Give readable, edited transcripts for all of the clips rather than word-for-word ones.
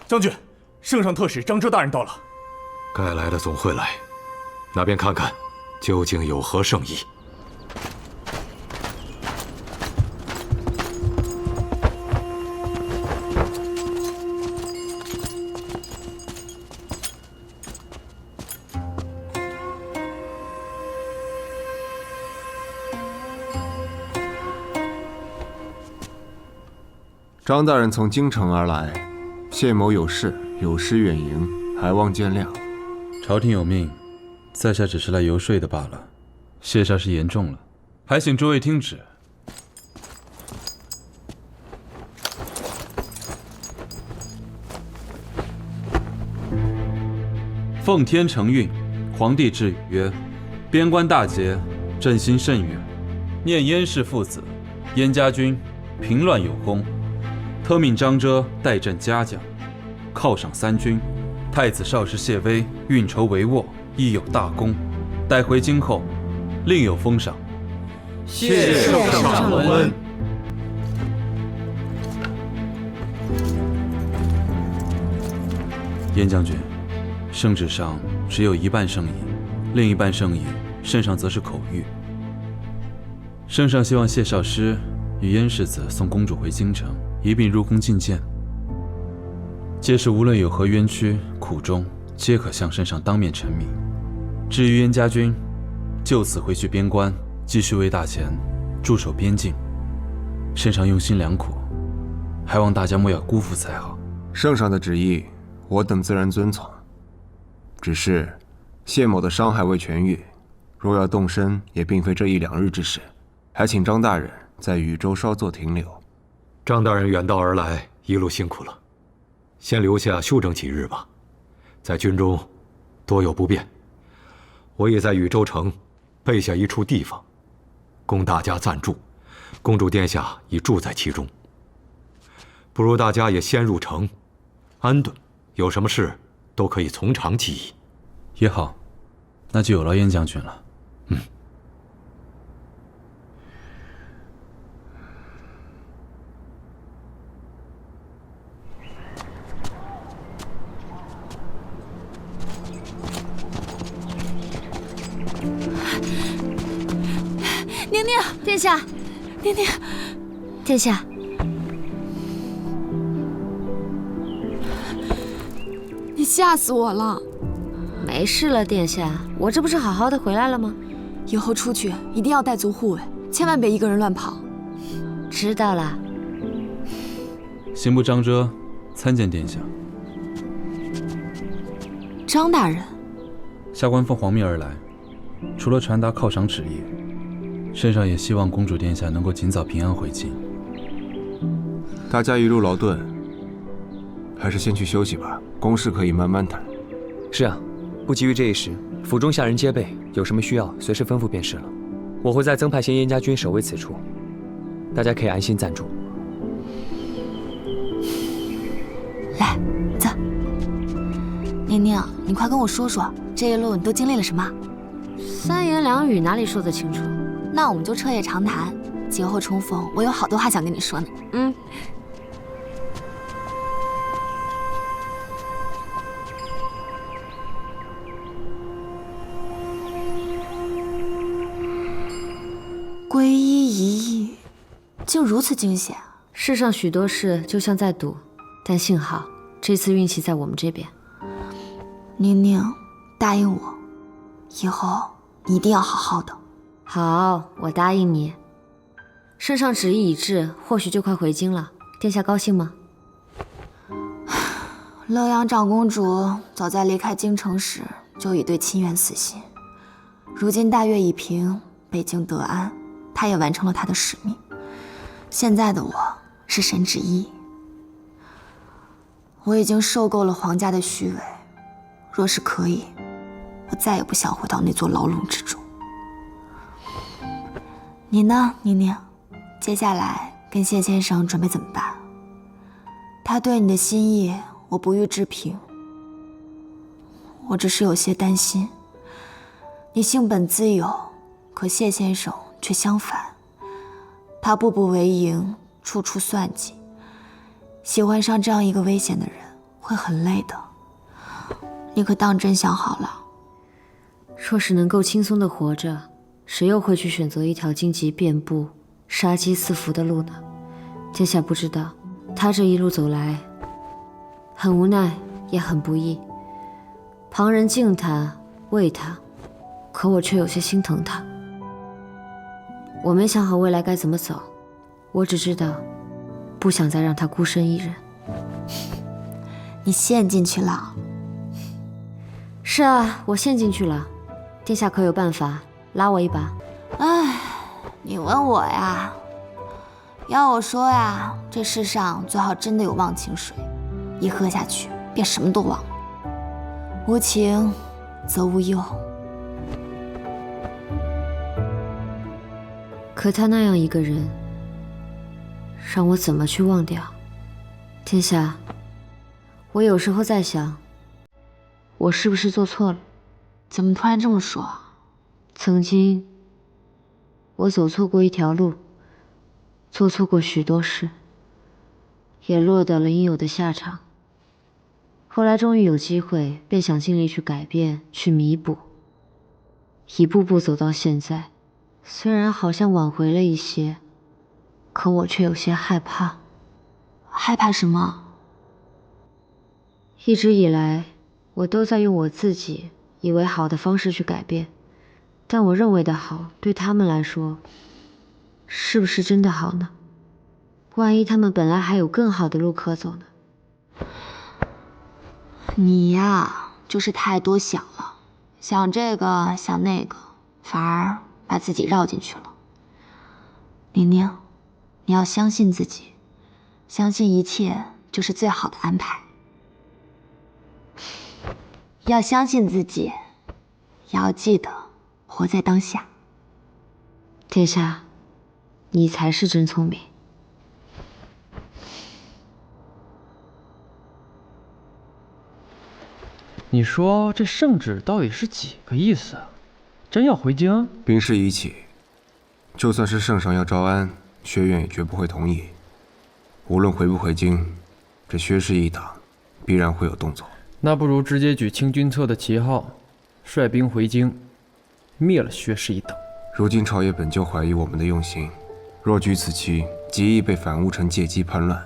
将军，圣上特使张遮大人到了。该来的总会来，那边看看，究竟有何圣意。张大人从京城而来，谢某有事，有失远迎，还望见谅。朝廷有命，在下只是来游说的罢了。谢煞是严重了，还请诸位听旨。奉天承运，皇帝制语曰：边关大捷，朕心甚悦。念燕氏父子，燕家军平乱有功。特命张遮代朕嘉奖，犒赏3军。太子少师谢威运筹帷幄，亦有大功。待回京后，另有封赏。谢圣上隆恩。燕将军，圣旨上只有一半圣意，另一半圣意，圣上则是口谕。圣上希望谢少师与燕世子送公主回京城，一并入宫觐见。届时无论有何冤屈苦衷，皆可向圣上当面陈明。至于燕家军，就此回去边关，继续为大前驻守边境。圣上用心良苦，还望大家莫要辜负才好。圣上的旨意，我等自然遵从。只是谢某的伤还未痊愈，若要动身，也并非这1、2日之事，还请张大人在禹州稍作停留。张大人远道而来，一路辛苦了，先留下休整几日吧。在军中多有不便，我也在禹州城备下一处地方，供大家暂住。公主殿下已住在其中，不如大家也先入城安顿，有什么事都可以从长计议。也好，那就有劳燕将军了。宁宁，殿下，宁宁，殿下，你吓死我了！没事了，殿下，我这不是好好的回来了吗？以后出去一定要带足护卫，千万别一个人乱跑。知道了。刑部张遮参见殿下。张大人，下官奉皇命而来，除了传达犒赏旨意，圣上也希望公主殿下能够尽早平安回京。大家一路劳顿，还是先去休息吧，公事可以慢慢谈。是啊，不急于这一时，府中下人皆备，有什么需要随时吩咐便是了。我会再增派些燕家军守卫此处，大家可以安心暂住。来，走。宁宁，你快跟我说说，这一路你都经历了什么？3言2语哪里说得清楚？那我们就彻夜长谈，节后重逢，我有好多话想跟你说呢。皈依一役，竟如此惊险。世上许多事就像在赌，但幸好这次运气在我们这边。宁宁，答应我，以后你一定要好好的。好，我答应你。圣上旨意已至，或许就快回京了。殿下高兴吗？乐阳长公主早在离开京城时就已对亲缘死心，如今大越已平，北京得安，她也完成了她的使命。现在的我是神旨意，我已经受够了皇家的虚伪。若是可以，我再也不想回到那座牢笼之中。你呢，宁宁？接下来跟谢先生准备怎么办？他对你的心意，我不予置评。我只是有些担心，你性本自由，可谢先生却相反。他步步为营，处处算计，喜欢上这样一个危险的人，会很累的。你可当真想好了？若是能够轻松的活着，谁又会去选择一条荆棘遍布、杀机四伏的路呢？天下不知道，他这一路走来，很无奈，也很不易。旁人敬他、为他，可我却有些心疼他。我没想好未来该怎么走，我只知道，不想再让他孤身一人。你陷进去了。是啊，我陷进去了。殿下可有办法拉我一把？唉，你问我呀？要我说呀，这世上最好真的有忘情水，一喝下去便什么都忘了。无情则无忧。可他那样一个人，让我怎么去忘掉？天下，我有时候在想，我是不是做错了？怎么突然这么说？曾经，我走错过一条路，做错过许多事，也落得了应有的下场。后来终于有机会，便想尽力去改变，去弥补，一步步走到现在。虽然好像挽回了一些，可我却有些害怕。害怕什么？一直以来，我都在用我自己以为好的方式去改变，但我认为的好，对他们来说，是不是真的好呢？万一他们本来还有更好的路可走呢？你呀，就是太多想了，想这个想那个，反而把自己绕进去了。宁宁，你要相信自己，相信一切就是最好的安排。要相信自己，也要记得活在当下。殿下，你才是真聪明。你说这圣旨到底是几个意思啊？真要回京？兵事已起，就算是圣上要招安，薛院也绝不会同意。无论回不回京，这薛氏一党必然会有动作。那不如直接举清君侧的旗号，率兵回京，灭了薛氏一党。如今朝野本就怀疑我们的用心，若举此旗，极易被反误成借机叛乱。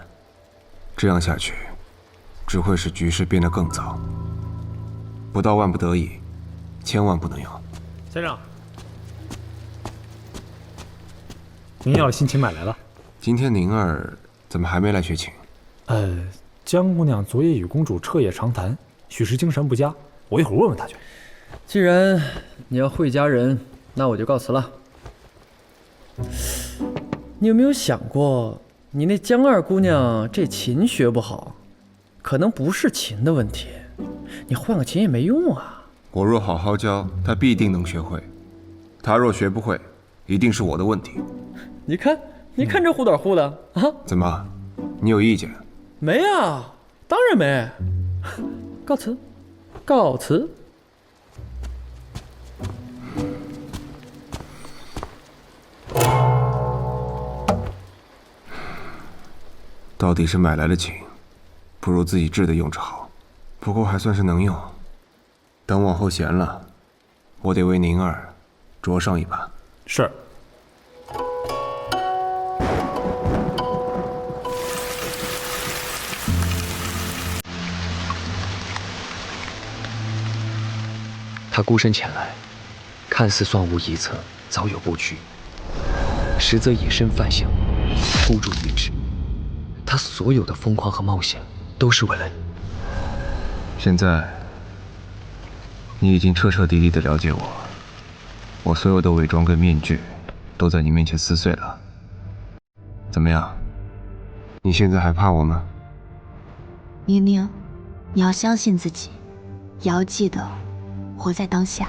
这样下去，只会使局势变得更糟。不到万不得已，千万不能有。先生，您要的新琴买来了。今天宁儿怎么还没来学琴？江姑娘昨夜与公主彻夜长谈，许是精神不佳，我一会儿问问她去。既然你要会佳人，那我就告辞了。你有没有想过，你那江二姑娘这琴学不好，可能不是琴的问题，你换个琴也没用啊。我若好好教，她必定能学会；她若学不会，一定是我的问题。你看这忽短忽的啊？怎么，你有意见？没啊，当然没。告辞，告辞。到底是买来的琴，不如自己制的用着好。不过还算是能用。等往后闲了，我得为宁儿酌上一把。是。他孤身前来，看似算无一策，早有布局，实则以身犯险，孤注一掷。他所有的疯狂和冒险，都是为了你。现在，你已经彻彻底底的了解我，我所有的伪装跟面具，都在你面前撕碎了。怎么样？你现在还怕我吗？宁宁，你要相信自己，也要记得活在当下。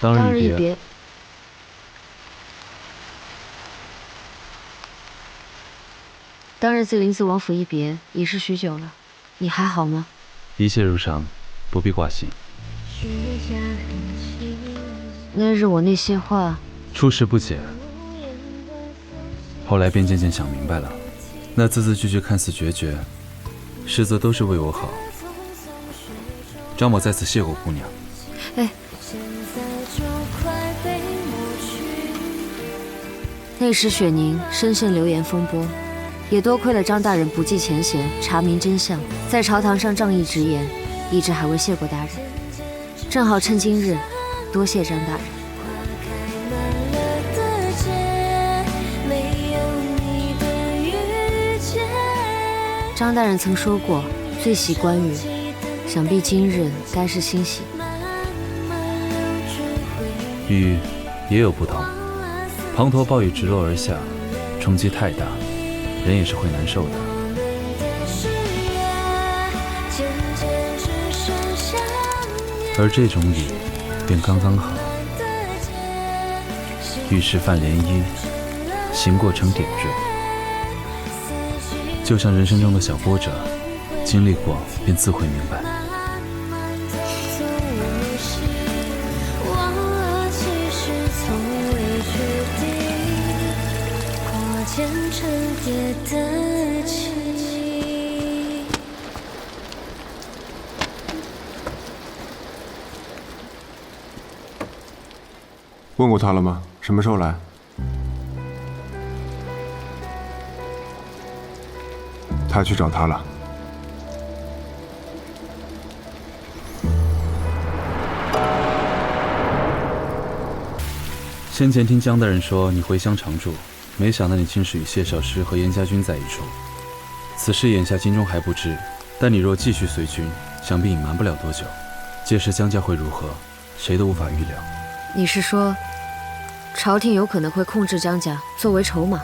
当日一别。当日自临淄王府一别，已是许久了，你还好吗？一切如常，不必挂心。那日我那些话，初时不解，后来便渐渐想明白了，那字字句句看似决绝，实则都是为我好。张某在此谢过姑娘。哎，那时雪宁深陷流言风波，也多亏了张大人不计前嫌，查明真相，在朝堂上仗义直言，一直还未谢过大人。正好趁今日，多谢张大人。张大人曾说过，最喜关羽，想必今日该是欣喜。雨也有不同，滂沱暴雨直落而下，冲击太大，人也是会难受的。而这种雨便刚刚好，遇事泛涟漪，行过成点缀，就像人生中的小波折，经历过便自会明白。问过他了吗？什么时候来？他去找他了。先前听江大人说你回乡常住，没想到你竟是与谢少师和严家军在一处。此事眼下京中还不知，但你若继续随军，想必隐瞒不了多久。届时江家会如何，谁都无法预料。你是说，朝廷有可能会控制江家作为筹码？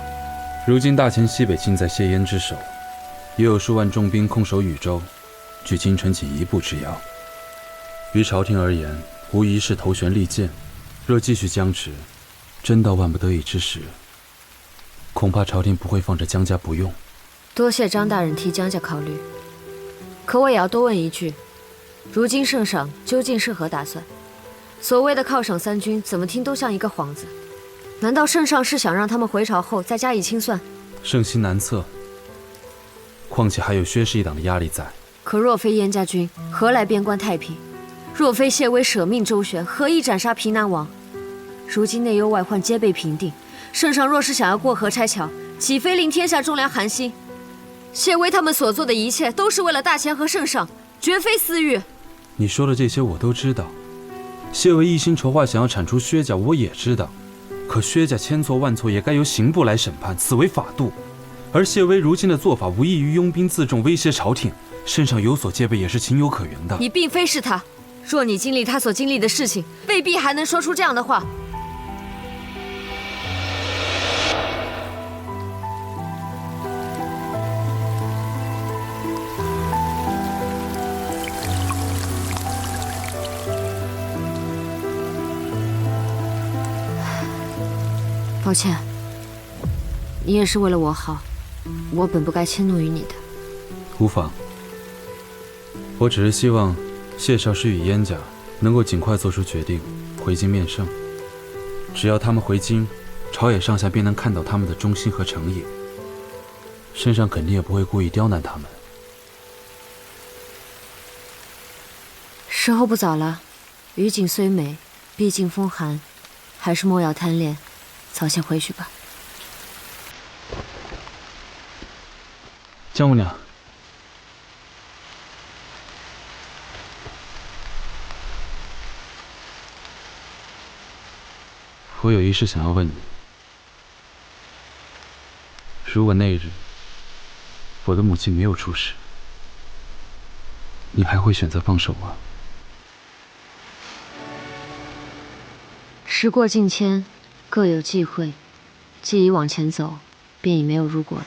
如今大秦西北尽在谢烟之手，也有数万重兵控守禹州，距京城仅一步之遥。于朝廷而言，无疑是头悬利剑。若继续僵持，真到万不得已之时，恐怕朝廷不会放着江家不用。多谢张大人替江家考虑，可我也要多问一句：如今圣上究竟是何打算？所谓的犒赏三军，怎么听都像一个幌子。难道圣上是想让他们回朝后再加以清算？圣心难测，况且还有薛氏一党的压力在。可若非燕家军，何来边关太平？若非谢威舍命周旋，何以斩杀平南王？如今内忧外患皆被平定，圣上若是想要过河拆桥，岂非令天下忠良寒心？谢威他们所做的一切，都是为了大钱和圣上，绝非私欲。你说的这些我都知道。谢威一心筹划想要铲除薛家，我也知道。可薛家千错万错，也该由刑部来审判，此为法度。而谢威如今的做法，无异于拥兵自重，威胁朝廷，身上有所戒备，也是情有可原的。你并非是他，若你经历他所经历的事情，未必还能说出这样的话。抱歉，你也是为了我好，我本不该迁怒于你的。无妨，我只是希望谢少师与燕家能够尽快做出决定，回京面圣。只要他们回京，朝野上下便能看到他们的忠心和诚意，圣上肯定也不会故意刁难他们。时候不早了，雨景虽美，毕竟风寒，还是莫要贪恋，早些回去吧。江姑娘，我有一事想要问你。如果那日我的母亲没有出事，你还会选择放手吗？时过境迁，各有际会，既已往前走，便已没有如果了。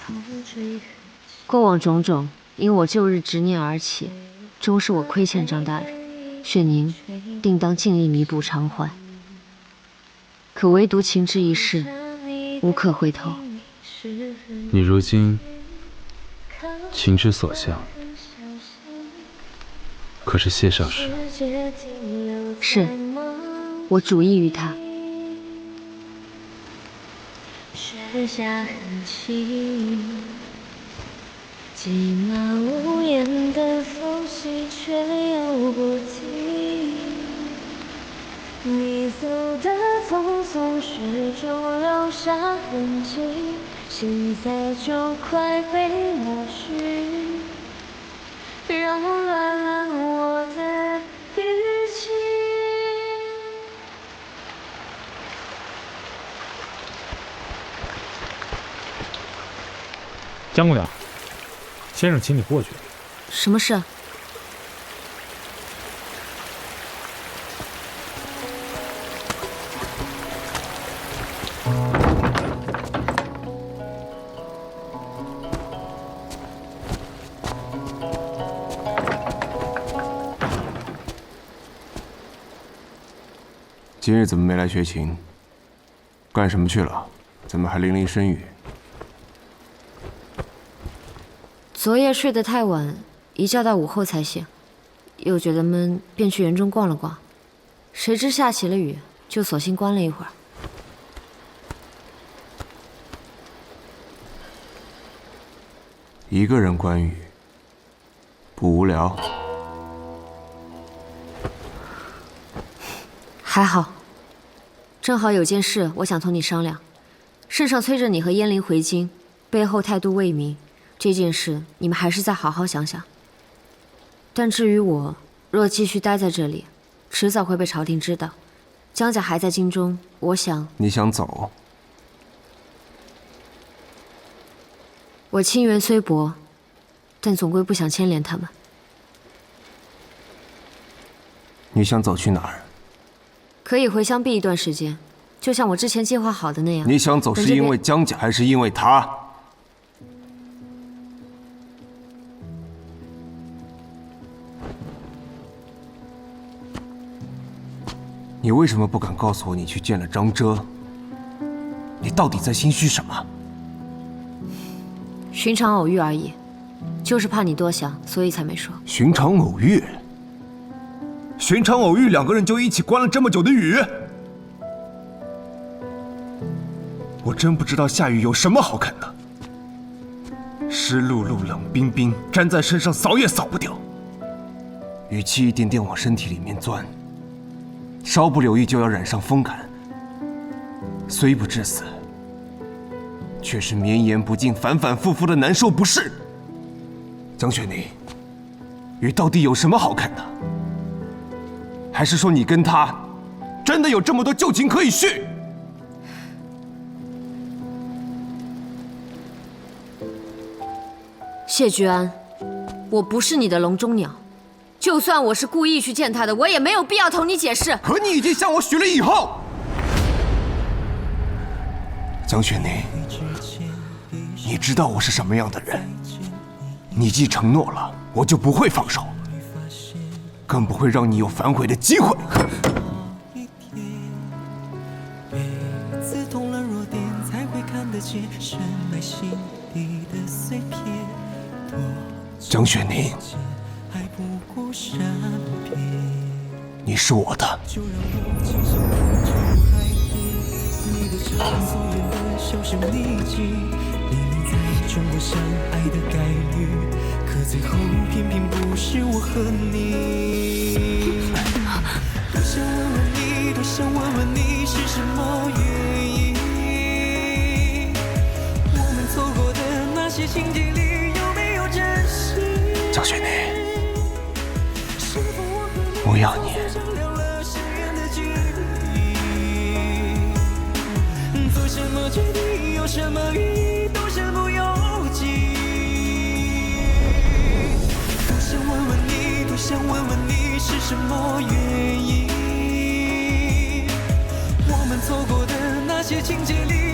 过往种种，因我旧日执念而起，终是我亏欠张大人，雪宁定当尽力弥补偿还。可唯独情之一事，无可回头。你如今情之所向。可是谢少师，是我主意于他。雪下痕迹，寂寞无言的缝隙，却有过境。你走的匆匆，雪中留下痕迹，现在就快被抹去，扰乱了我的语气。江姑娘，先生请你过去。什么事？今日怎么没来学琴？干什么去了？怎么还淋漓深雨？昨夜睡得太晚，一觉到午后才醒，又觉得闷，便去园中逛了逛。谁知下起了雨，就索性关了一会儿。一个人观雨，不无聊？还好，正好有件事我想同你商量。圣上催着你和燕灵回京，背后态度未明，这件事你们还是再好好想想。但至于我，若继续待在这里，迟早会被朝廷知道。江家还在京中，我想……你想走？我亲缘虽薄，但总归不想牵连他们。你想走去哪儿？可以回乡避一段时间，就像我之前计划好的那样。你想走是因为江家，还是因为他？你为什么不敢告诉我你去见了张遮？你到底在心虚什么？寻常偶遇而已，就是怕你多想，所以才没说。寻常偶遇？寻常偶遇，两个人就一起观了这么久的雨？我真不知道下雨有什么好看的，湿漉漉、冷冰冰，粘在身上扫也扫不掉。雨气一点点往身体里面钻，稍不留意就要染上风感，虽不致死，却是绵延不尽、反反复复的难受不适。江雪宁，雨到底有什么好看的？还是说你跟他真的有这么多旧情可以续？谢居安，我不是你的笼中鸟，就算我是故意去见他的，我也没有必要同你解释。可你已经向我许了以后。江雪宁，你知道我是什么样的人，你既承诺了，我就不会放手，更不会让你有反悔的机会。江雪宁，你是我的。可最后偏偏不是我和你。多想问问你，多想问问你是什么原因？我们错过的那些情节里有没有真实？江雪宁，我要你。做什么决定，有什么寓意，都身不由己。多想问问你，多想问问你是什么原因？我们错过的那些情节里。